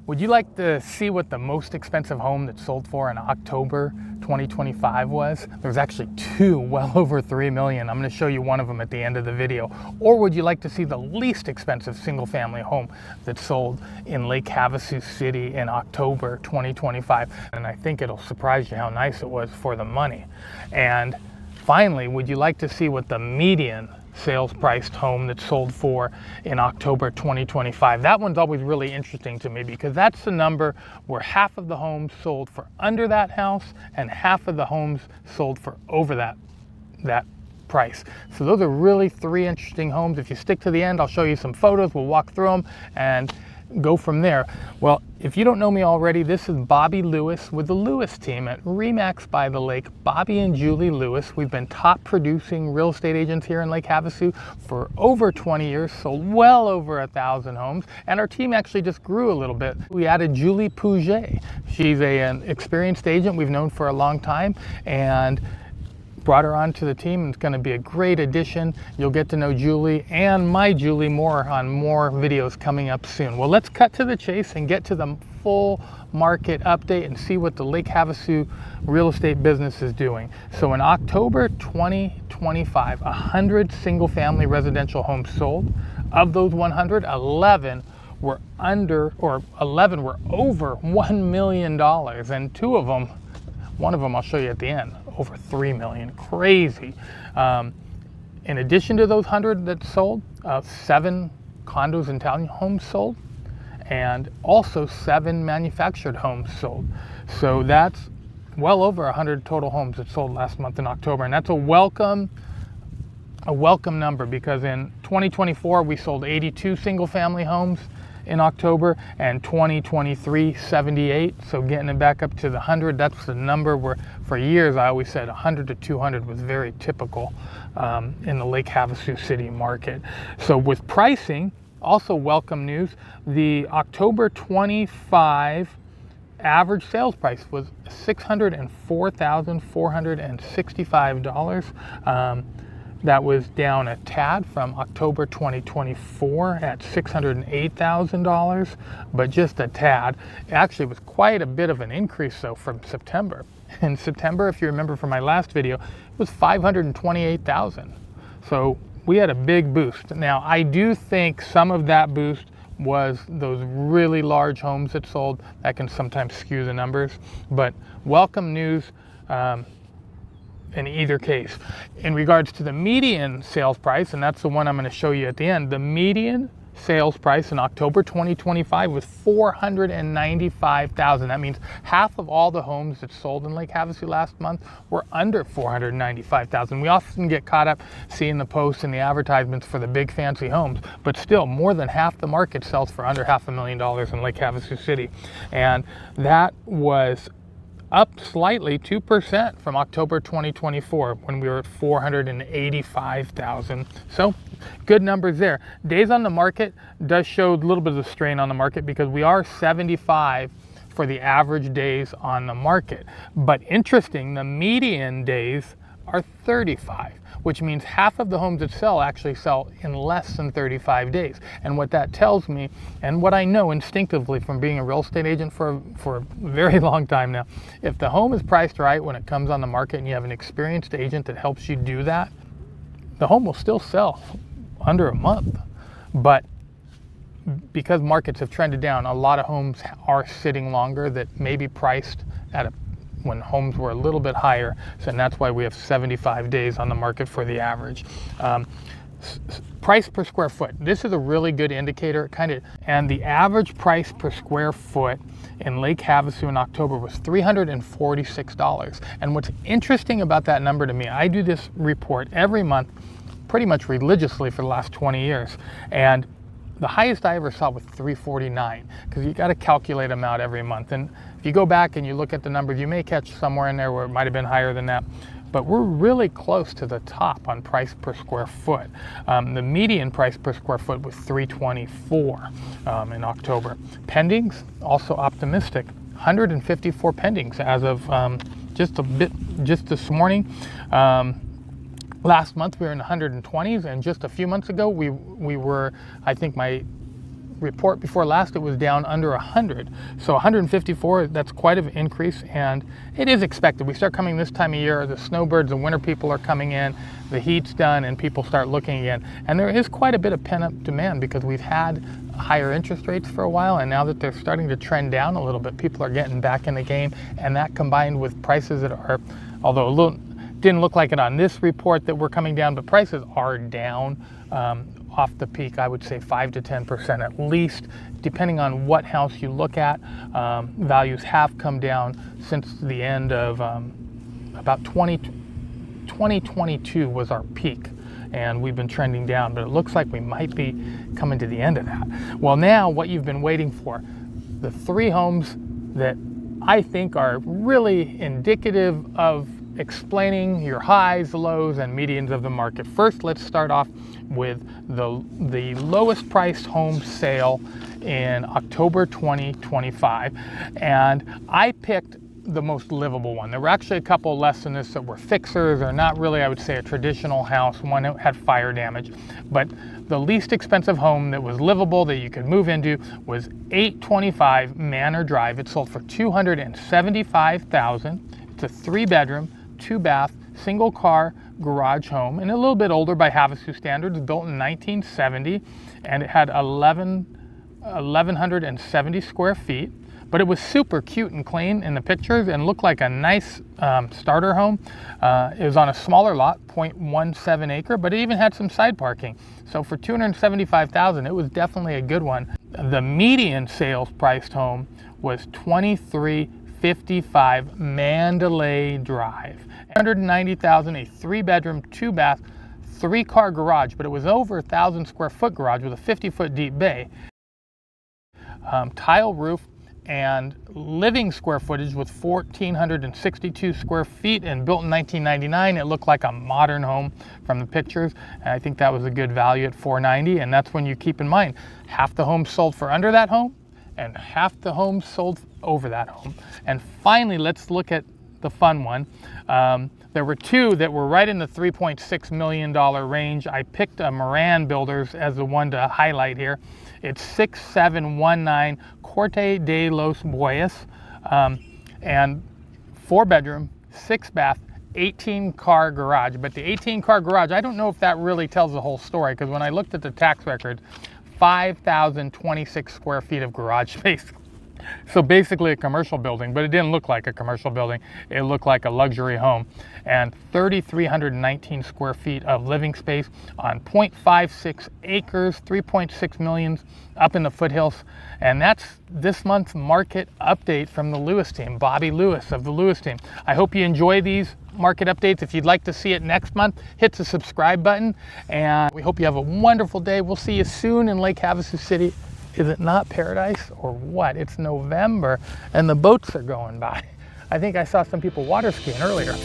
Would you like to see what the most expensive home that sold for in October 2025 was? There's actually two well over $3 million. I'm going to show you one of them at the end of the video. Or would you like to see the least expensive single family home that sold in Lake Havasu City in October 2025? And I think it'll surprise you how nice it was for the money. And finally, would you like to see what the median sales priced home that sold for in October 2025? That one's always really interesting to me because that's the number where half of the homes sold for under that house and half of the homes sold for over that price. So those are really three interesting homes. If you stick to the end, I'll show you some photos, we'll walk through them and go from there. Well, if you don't know me already, this is Bobby Lewis with the Lewis team at RE/MAX by the Lake. Bobby and Julie Lewis. We've been top producing real estate agents here in Lake Havasu for over 20 years, sold well over 1,000 homes, and our team actually just grew a little bit. We added Julie Pouget. She's an experienced agent we've known for a long time, and brought her onto the team. It's going to be a great addition. You'll get to know Julie and my Julie more on more videos coming up soon. Well, let's cut to the chase and get to the full market update and see what the Lake Havasu real estate business is doing. So in October 2025, 100 single family residential homes sold. Of those 100, 11 were over $1 million, and one of them I'll show you at the end, over $3 million. Crazy. In addition to those 100 that sold, 7 condos and townhomes sold, and also 7 manufactured homes sold. So that's well over 100 total homes that sold last month in October, and that's a welcome number because in 2024 we sold 82 single family homes in October, and 2023 78. So getting it back up to the 100, that's the number where for years I always said 100 to 200 was very typical in the Lake Havasu City market. So with pricing, also welcome news, the October 25 average sales price was $604,465. That was down a tad from October 2024 at $608,000, but just a tad. It actually was quite a bit of an increase though from September. In September, if you remember from my last video, it was $528,000. So we had a big boost. Now I do think some of that boost was those really large homes that sold. That can sometimes skew the numbers, but welcome news in either case. In regards to the median sales price, and that's the one I'm going to show you at the end, the median sales price in October 2025 was $495,000. That means half of all the homes that sold in Lake Havasu last month were under $495,000. We often get caught up seeing the posts and the advertisements for the big fancy homes, but still more than half the market sells for under $500,000 in Lake Havasu City. And that was up slightly 2% from October 2024 when we were at $485,000. So good numbers there. Days on the market does show a little bit of the strain on the market because we are 75 for the average days on the market. But interesting, the median days are 35, which means half of the homes that sell actually sell in less than 35 days. And what that tells me, and what I know instinctively from being a real estate agent for a very long time now, if the home is priced right when it comes on the market and you have an experienced agent that helps you do that, the home will still sell under a month. But because markets have trended down, a lot of homes are sitting longer that may be priced at when homes were a little bit higher, so that's why we have 75 days on the market for the average. Price per square foot. This is a really good indicator, and the average price per square foot in Lake Havasu in October was $346. And what's interesting about that number to me, I do this report every month, pretty much religiously for the last 20 years, and the highest I ever saw was $349, because you got to calculate them out every month. And if you go back and you look at the numbers, you may catch somewhere in there where it might have been higher than that. But we're really close to the top on price per square foot. The median price per square foot was $324 in October. Pendings, also optimistic. 154 pendings as of just this morning. Last month we were in the 120s, and just a few months ago we were, I think my report before last, it was down under 100. So 154, that's quite an increase, and it is expected. We start coming this time of year, the snowbirds and winter people are coming in, the heat's done, and people start looking again. And there is quite a bit of pent-up demand because we've had higher interest rates for a while, and now that they're starting to trend down a little bit, people are getting back in the game, and that combined with prices that are, although a little didn't look like it on this report that we're coming down, but prices are down off the peak. I would say 5 to 10% at least, depending on what house you look at. Values have come down since the end of about 2022 was our peak, and we've been trending down, but it looks like we might be coming to the end of that. Well, now what you've been waiting for, the 3 homes that I think are really indicative of explaining your highs, lows, and medians of the market. First, let's start off with the lowest priced home sale in October 2025. And I picked the most livable one. There were actually a couple less than this that were fixers, or not really, I would say, a traditional house, one that had fire damage. But the least expensive home that was livable that you could move into was 825 Manor Drive. It sold for $275,000. It's a 3-bedroom, 2-bath, single car garage home, and a little bit older by Havasu standards, built in 1970, and it had 1,170 square feet. But it was super cute and clean in the pictures and looked like a nice starter home. It was on a smaller lot, 0.17 acre, but it even had some side parking. So for $275,000, it was definitely a good one. The median sales priced home was $2355 Mandalay Drive. $190,000, a 3-bedroom, 2-bath, 3-car garage, but it was over 1,000 square foot garage with a 50-foot deep bay. Tile roof, and living square footage was 1,462 square feet, and built in 1999. It looked like a modern home from the pictures, and I think that was a good value at $490. And that's when you keep in mind, half the homes sold for under that home and half the homes sold over that home. And finally, let's look at the fun one. There were 2 that were right in the $3.6 million range. I picked a Moran Builders as the one to highlight here. It's 6719 Corte de los Bueyes, and 4-bedroom, 6-bath, 18-car garage. But the 18-car garage, I don't know if that really tells the whole story, because when I looked at the tax record, 5,026 square feet of garage space. So basically a commercial building, but it didn't look like a commercial building. It looked like a luxury home. And 3,319 square feet of living space on 0.56 acres, 3.6 million up in the foothills. And that's this month's market update from the Lewis team, Bobby Lewis of the Lewis team. I hope you enjoy these market updates. If you'd like to see it next month, hit the subscribe button. And we hope you have a wonderful day. We'll see you soon in Lake Havasu City. Is it not paradise or what? It's November and the boats are going by. I think I saw some people water skiing earlier.